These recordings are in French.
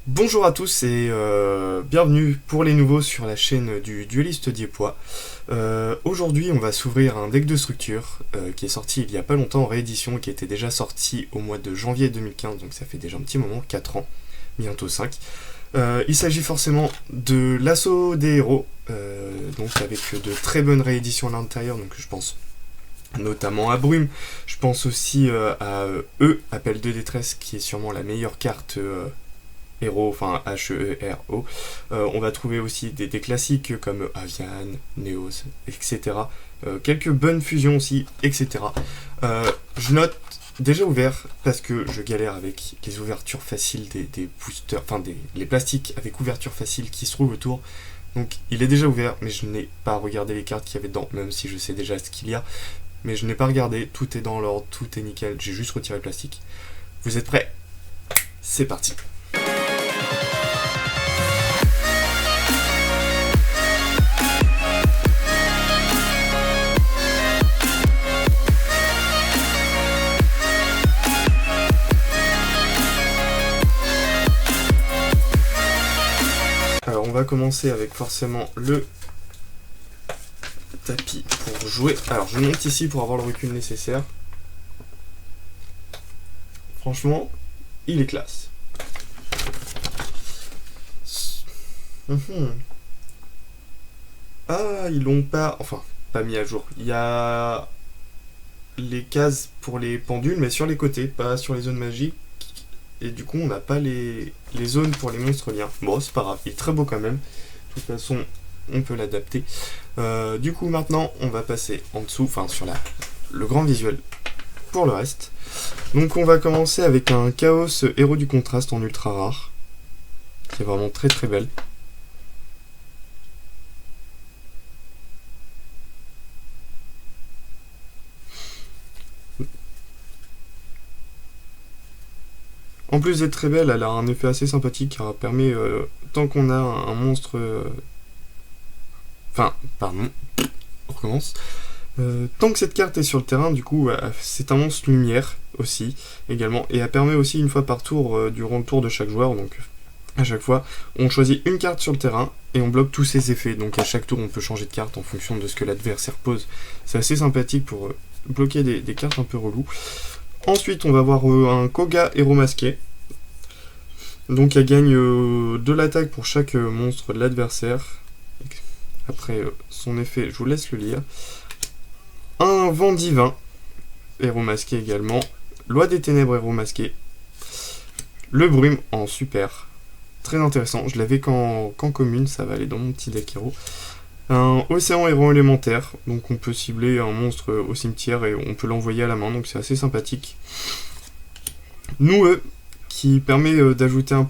Bonjour à tous et bienvenue pour les nouveaux sur la chaîne du dueliste Diepois. Aujourd'hui on va s'ouvrir un deck de structure qui est sorti il y a pas longtemps en réédition et qui était déjà sorti au mois de janvier 2015, donc ça fait déjà un petit moment, 4 ans, bientôt 5. Il s'agit forcément de l'assaut des héros, donc avec de très bonnes rééditions à l'intérieur, donc je pense notamment à Brume, je pense aussi à Appel de détresse qui est sûrement la meilleure carte héros, enfin H-E-R-O. On va trouver aussi des classiques comme Avian, Neos, etc. Quelques bonnes fusions aussi, etc. Je note déjà ouvert parce que je galère avec les ouvertures faciles des boosters, enfin les plastiques avec ouverture facile qui se trouvent autour. Donc il est déjà ouvert, mais je n'ai pas regardé les cartes qu'il y avait dedans, même si je sais déjà ce qu'il y a. Mais je n'ai pas regardé, tout est dans l'ordre, tout est nickel, j'ai juste retiré le plastique. Vous êtes prêts? C'est parti. Alors on va commencer avec forcément le tapis pour jouer. Alors je monte ici pour avoir le recul nécessaire. Franchement, il est classe. Ah, ils l'ont pas... Enfin, pas mis à jour. Il y a les cases pour les pendules, mais sur les côtés, pas sur les zones magiques. Et du coup, on n'a pas les zones pour les monstres liens. Bon, c'est pas grave, il est très beau quand même. De toute façon, on peut l'adapter. Du coup, maintenant, on va passer en dessous, enfin sur le grand visuel pour le reste. Donc, on va commencer avec un Chaos Héros du Contraste en ultra rare, qui est vraiment très très belle. En plus d'être très belle, elle a un effet assez sympathique car elle permet, tant qu'on a un monstre... Enfin, pardon, on recommence. Tant que cette carte est sur le terrain, du coup, c'est un monstre lumière aussi, également. Et elle permet aussi une fois par tour, durant le tour de chaque joueur, donc à chaque fois, on choisit une carte sur le terrain et on bloque tous ses effets. Donc à chaque tour, on peut changer de carte en fonction de ce que l'adversaire pose. C'est assez sympathique pour bloquer des cartes un peu reloues. Ensuite, on va avoir un Koga héros masqué. Donc elle gagne de l'attaque pour chaque monstre de l'adversaire. Après son effet, je vous laisse le lire. Un vent divin, héros masqué également. Loi des ténèbres, héros masqué. Le brume en super. Très intéressant, je l'avais qu'en commune, ça va aller dans mon petit deck héros. Un océan héros élémentaire, donc on peut cibler un monstre au cimetière et on peut l'envoyer à la main, donc c'est assez sympathique. Noueux, qui permet d'ajouter un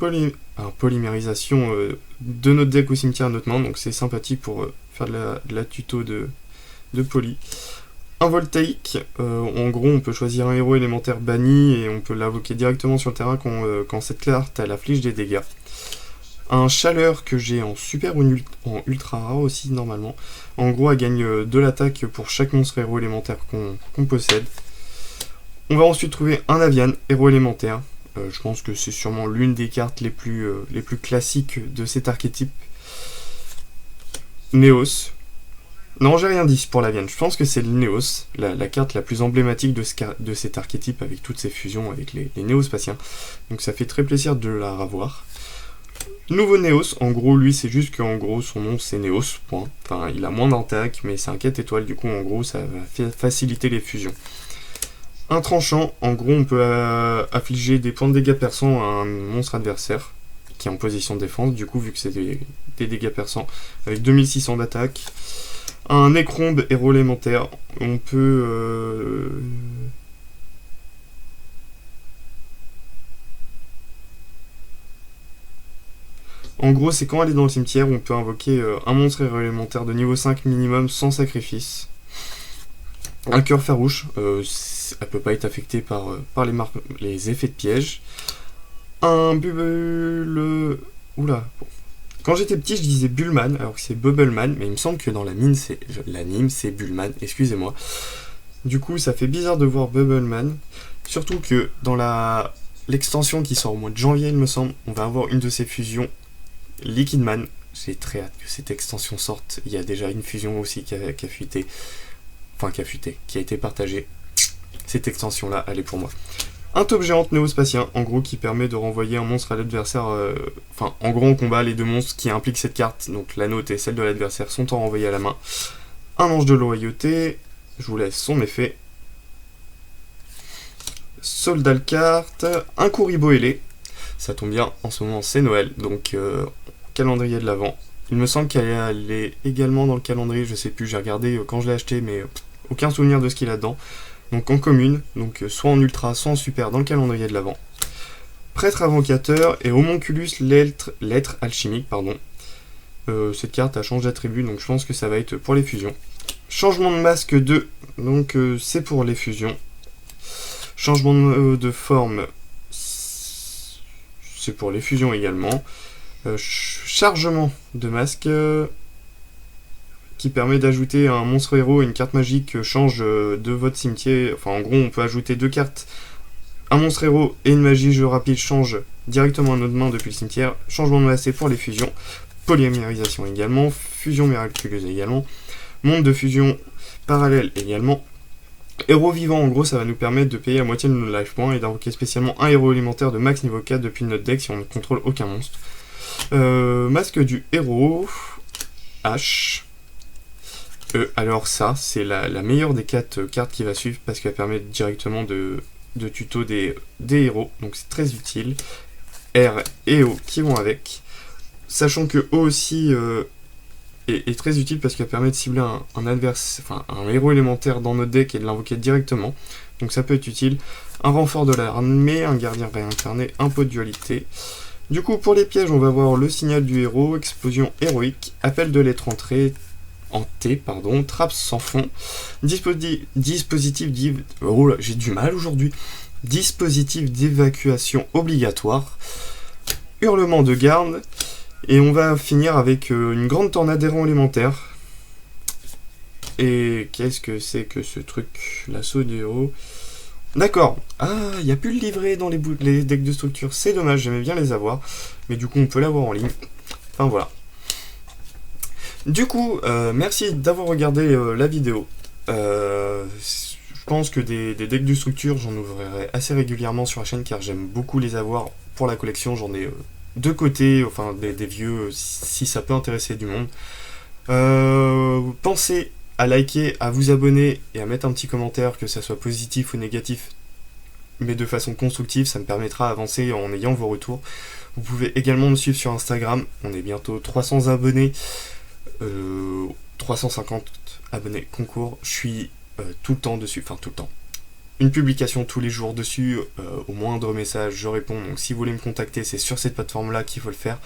polymérisation de notre deck au cimetière à notre main, donc c'est sympathique pour faire de la tuto de poly. Un voltaïque, en gros on peut choisir un héros élémentaire banni et on peut l'invoquer directement sur le terrain quand cette carte elle afflige des dégâts. Un chaleur que j'ai en super ou en ultra rare aussi normalement. En gros elle gagne de l'attaque pour chaque monstre héros élémentaire qu'on possède. On va ensuite trouver un Avian, héros élémentaire. Je pense que c'est sûrement l'une des cartes les plus classiques de cet archétype. Neos. Non, j'ai rien dit pour l'Avian. Je pense que c'est le Neos, la carte la plus emblématique de cet archétype avec toutes ses fusions avec les néospatiens. Donc ça fait très plaisir de la revoir. Nouveau Neos, en gros lui c'est juste qu'en gros son nom c'est Neos, point. Enfin il a moins d'attaque mais c'est un 4 étoiles, du coup en gros ça va faciliter les fusions. Un tranchant, en gros on peut affliger des points de dégâts perçants à un monstre adversaire qui est en position de défense, du coup vu que c'est des dégâts perçants avec 2600 d'attaque. Un Necrombe héros élémentaire, on peut... En gros, c'est quand elle est dans le cimetière, on peut invoquer un monstre héros élémentaire de niveau 5 minimum sans sacrifice. Un cœur farouche, elle peut pas être affectée par les effets de piège. Un bubble... Oula. Bon. Quand j'étais petit, je disais Bullman, alors que c'est Bubbleman, mais il me semble que dans l'anime, c'est Bullman, excusez-moi. Du coup, ça fait bizarre de voir Bubbleman. Surtout que dans la l'extension qui sort au mois de janvier, il me semble, on va avoir une de ces fusions, Liquid Man. J'ai très hâte que cette extension sorte. Il y a déjà une fusion aussi qui a fuité. Enfin, qui a été partagée. Cette extension-là, elle est pour moi. Un top géante néospatien, en gros, qui permet de renvoyer un monstre à l'adversaire. Enfin, en gros, on combat les deux monstres qui impliquent cette carte. Donc la nôtre et celle de l'adversaire sont en renvoyés à la main. Un ange de loyauté. Je vous laisse son effet. Soldat carte. Un Kuribo ailé. Ça tombe bien, en ce moment c'est Noël. Donc, calendrier de l'Avent. Il me semble qu'elle est également dans le calendrier. Je sais plus, j'ai regardé quand je l'ai acheté, mais aucun souvenir de ce qu'il y a dedans. Donc en commune, donc soit en ultra, soit en super dans le calendrier de l'Avent. Prêtre invocateur et homonculus lettre alchimique, pardon. Cette carte a changé d'attribut, donc je pense que ça va être pour les fusions. Changement de masque 2, donc c'est pour les fusions. Changement de forme, c'est pour les fusions également. Chargement de masque, qui permet d'ajouter un monstre héros et une carte magique change de votre cimetière. Enfin, en gros, on peut ajouter 2 cartes. Un monstre héros et une magie jeu rapide change directement à notre main depuis le cimetière. Changement de masse pour les fusions. Polymérisation également. Fusion miraculeuse également. Monde de fusion parallèle également. Héros vivant, en gros, ça va nous permettre de payer à moitié de nos life points et d'invoquer spécialement un héros élémentaire de max niveau 4 depuis notre deck si on ne contrôle aucun monstre. Masque du héros. H. Alors ça, c'est la meilleure des 4 cartes qui va suivre parce qu'elle permet directement de tuto des héros, donc c'est très utile. R et O qui vont avec. Sachant que O aussi est très utile parce qu'elle permet de cibler un héros élémentaire dans notre deck et de l'invoquer directement. Donc ça peut être utile. Un renfort de l'armée, un gardien réincarné, un pot de dualité. Du coup, pour les pièges, on va voir le signal du héros, explosion héroïque, appel de lettre entrée, en T, pardon, trappe sans fond, dispositif oh là, j'ai du mal aujourd'hui. Dispositif d'évacuation obligatoire, hurlement de garde, et on va finir avec une grande tornade d'errant élémentaire. Et qu'est-ce que c'est que ce truc? L'assaut du héros. D'accord. Ah, il n'y a plus le livret dans les decks de structure. C'est dommage, j'aimais bien les avoir. Mais du coup, on peut l'avoir en ligne. Enfin, voilà. Du coup, merci d'avoir regardé la vidéo. Je pense que des decks de structure, j'en ouvrirai assez régulièrement sur la chaîne car j'aime beaucoup les avoir pour la collection. J'en ai de côté, enfin des vieux, si ça peut intéresser du monde. Pensez à liker, à vous abonner et à mettre un petit commentaire, que ça soit positif ou négatif, mais de façon constructive, ça me permettra d'avancer en ayant vos retours. Vous pouvez également me suivre sur Instagram, on est bientôt 300 abonnés, 350 abonnés concours, je suis tout le temps dessus, enfin tout le temps. Une publication tous les jours dessus, au moindre message je réponds, donc si vous voulez me contacter, c'est sur cette plateforme-là qu'il faut le faire.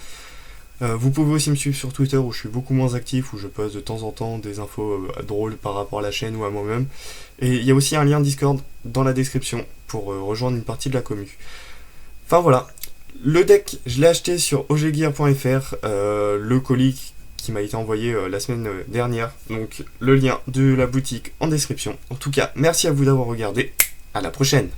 Vous pouvez aussi me suivre sur Twitter où je suis beaucoup moins actif, où je poste de temps en temps des infos drôles par rapport à la chaîne ou à moi-même. Et il y a aussi un lien Discord dans la description pour rejoindre une partie de la commu. Enfin voilà, le deck je l'ai acheté sur oggear.fr, le colis qui m'a été envoyé la semaine dernière, donc le lien de la boutique en description. En tout cas, merci à vous d'avoir regardé, à la prochaine.